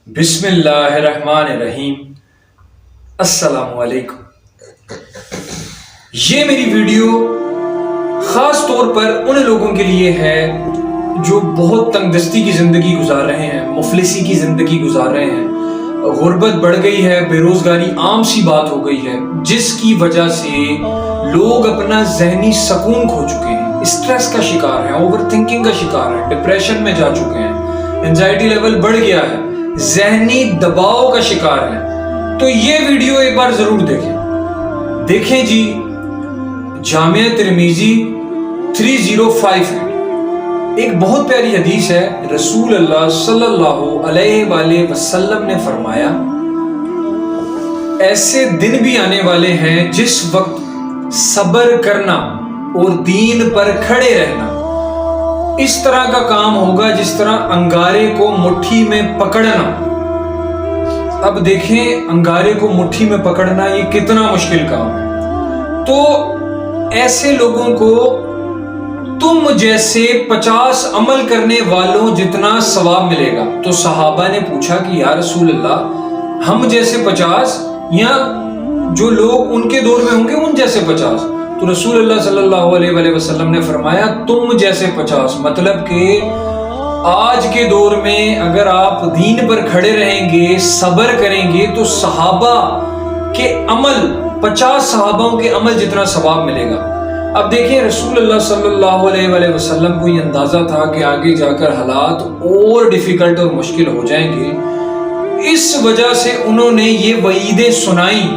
بسم اللہ الرحمن الرحیم۔ السلام علیکم۔ یہ میری ویڈیو خاص طور پر ان لوگوں کے لیے ہے جو بہت تنگ دستی کی زندگی گزار رہے ہیں، مفلسی کی زندگی گزار رہے ہیں، غربت بڑھ گئی ہے، بے روزگاری عام سی بات ہو گئی ہے، جس کی وجہ سے لوگ اپنا ذہنی سکون کھو چکے ہیں، اسٹریس کا شکار ہیں، اوور تھنکنگ کا شکار ہیں، ڈپریشن میں جا چکے ہیں، انزائٹی لیول بڑھ گیا ہے، ذہنی دباؤ کا شکار ہے۔ تو یہ ویڈیو ایک بار ضرور دیکھیں جی۔ جامعہ ترمذی 3058 ایک بہت پیاری حدیث ہے۔ رسول اللہ صلی اللہ علیہ وآلہ وسلم نے فرمایا، ایسے دن بھی آنے والے ہیں جس وقت صبر کرنا اور دین پر کھڑے رہنا اس طرح کا کام ہوگا جس طرح انگارے کو مٹھی میں پکڑنا۔ اب دیکھیں انگارے کو مٹھی میں پکڑنا یہ کتنا مشکل کام ہے۔ تو ایسے لوگوں کو تم جیسے 50 عمل کرنے والوں جتنا ثواب ملے گا۔ تو صحابہ نے پوچھا کہ یا رسول اللہ، ہم جیسے 50 یا جو لوگ ان کے دور میں ہوں گے ان جیسے 50؟ تو رسول اللہ صلی اللہ علیہ وآلہ وسلم نے فرمایا تم جیسے 50۔ مطلب کہ آج کے دور میں اگر آپ دین پر کھڑے رہیں گے، صبر کریں گے، تو صحابہ کے عمل 50 صحابوں کے عمل جتنا ثواب ملے گا۔ اب دیکھیں رسول اللہ صلی اللہ علیہ وآلہ وسلم کو یہ اندازہ تھا کہ آگے جا کر حالات اور ڈیفیکلٹ اور مشکل ہو جائیں گے، اس وجہ سے انہوں نے یہ وعیدیں سنائیں۔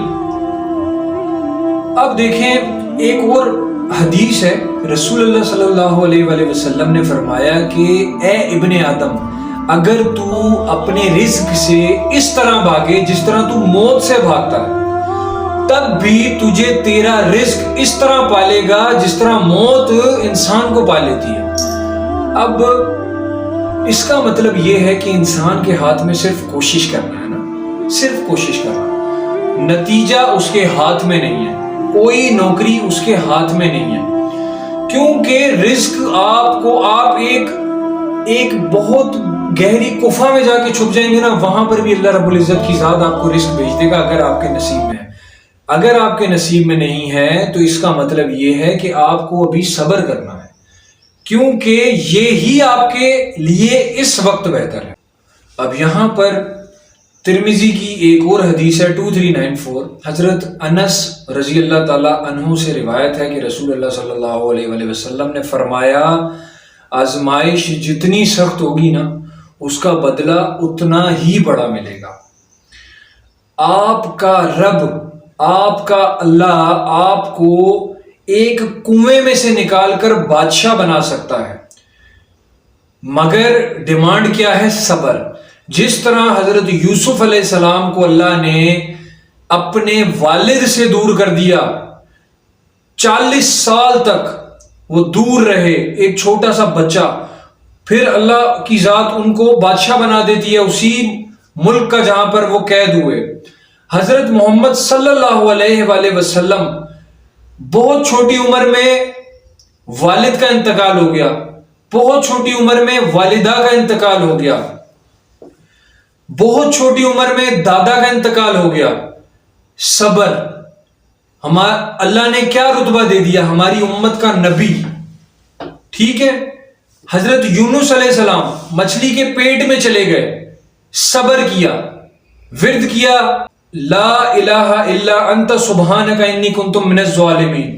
اب دیکھیں ایک اور حدیث ہے، رسول اللہ صلی اللہ علیہ وآلہ وسلم نے فرمایا کہ اے ابن آدم، اگر تو اپنے رزق سے اس طرح بھاگے جس طرح تو موت سے بھاگتا ہے، تب بھی تجھے تیرا رزق اس طرح پالے گا جس طرح موت انسان کو پال لیتی ہے۔ اب اس کا مطلب یہ ہے کہ انسان کے ہاتھ میں صرف کوشش کرنا ہے نا، صرف کوشش کرنا، نتیجہ اس کے ہاتھ میں نہیں ہے، کوئی نوکری اس کے ہاتھ میں نہیں ہے، کیونکہ رزق آپ ایک بہت گہری کفا میں جا کے چھپ جائیں گے نا، وہاں پر بھی اللہ رب العزت کی ذات آپ کو رزق بھیج دے گا اگر آپ کے نصیب میں ہے۔ اگر آپ کے نصیب میں نہیں ہے تو اس کا مطلب یہ ہے کہ آپ کو ابھی صبر کرنا ہے، کیونکہ یہی آپ کے لیے اس وقت بہتر ہے۔ اب یہاں پر ترمذی کی ایک اور حدیث ہے 2394، حضرت انس رضی اللہ تعالی عنہ سے روایت ہے کہ رسول اللہ صلی اللہ علیہ وآلہ وسلم نے فرمایا، آزمائش جتنی سخت ہوگی نا اس کا بدلہ اتنا ہی بڑا ملے گا۔ آپ کا رب، آپ کا اللہ آپ کو ایک کنویں میں سے نکال کر بادشاہ بنا سکتا ہے، مگر ڈیمانڈ کیا ہے؟ صبر۔ جس طرح حضرت یوسف علیہ السلام کو اللہ نے اپنے والد سے دور کر دیا، 40 سال تک وہ دور رہے، ایک چھوٹا سا بچہ، پھر اللہ کی ذات ان کو بادشاہ بنا دیتی ہے اسی ملک کا جہاں پر وہ قید ہوئے۔ حضرت محمد صلی اللہ علیہ وآلہ وسلم بہت چھوٹی عمر میں والد کا انتقال ہو گیا، بہت چھوٹی عمر میں والدہ کا انتقال ہو گیا، بہت چھوٹی عمر میں دادا کا انتقال ہو گیا۔ صبر، اللہ نے کیا رتبہ دے دیا؟ ہماری امت کا نبی، ٹھیک ہے؟ حضرت یونس علیہ السلام مچھلی کے پیٹ میں چلے گئے، صبر کیا، ورد کیا لا الہ الا انت سبحانک انی کنت من الظالمین،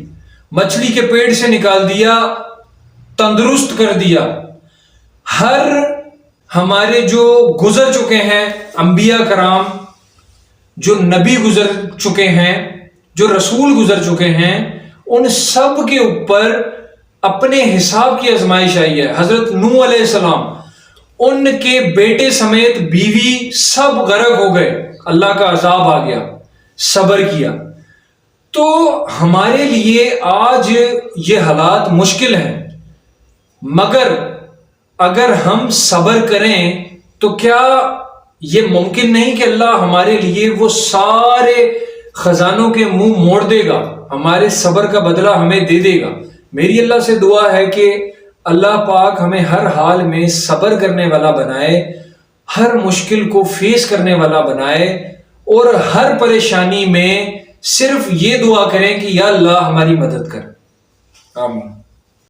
مچھلی کے پیٹ سے نکال دیا، تندرست کر دیا۔ ہمارے جو گزر چکے ہیں انبیاء کرام، جو نبی گزر چکے ہیں، جو رسول گزر چکے ہیں، ان سب کے اوپر اپنے حساب کی آزمائش آئی ہے۔ حضرت نوح علیہ السلام، ان کے بیٹے سمیت بیوی سب غرق ہو گئے، اللہ کا عذاب آ گیا، صبر کیا۔ تو ہمارے لیے آج یہ حالات مشکل ہیں، مگر اگر ہم صبر کریں تو کیا یہ ممکن نہیں کہ اللہ ہمارے لیے وہ سارے خزانوں کے منہ موڑ دے گا، ہمارے صبر کا بدلہ ہمیں دے دے گا؟ میری اللہ سے دعا ہے کہ اللہ پاک ہمیں ہر حال میں صبر کرنے والا بنائے، ہر مشکل کو فیس کرنے والا بنائے اور ہر پریشانی میں صرف یہ دعا کریں کہ یا اللہ ہماری مدد کر. آمین.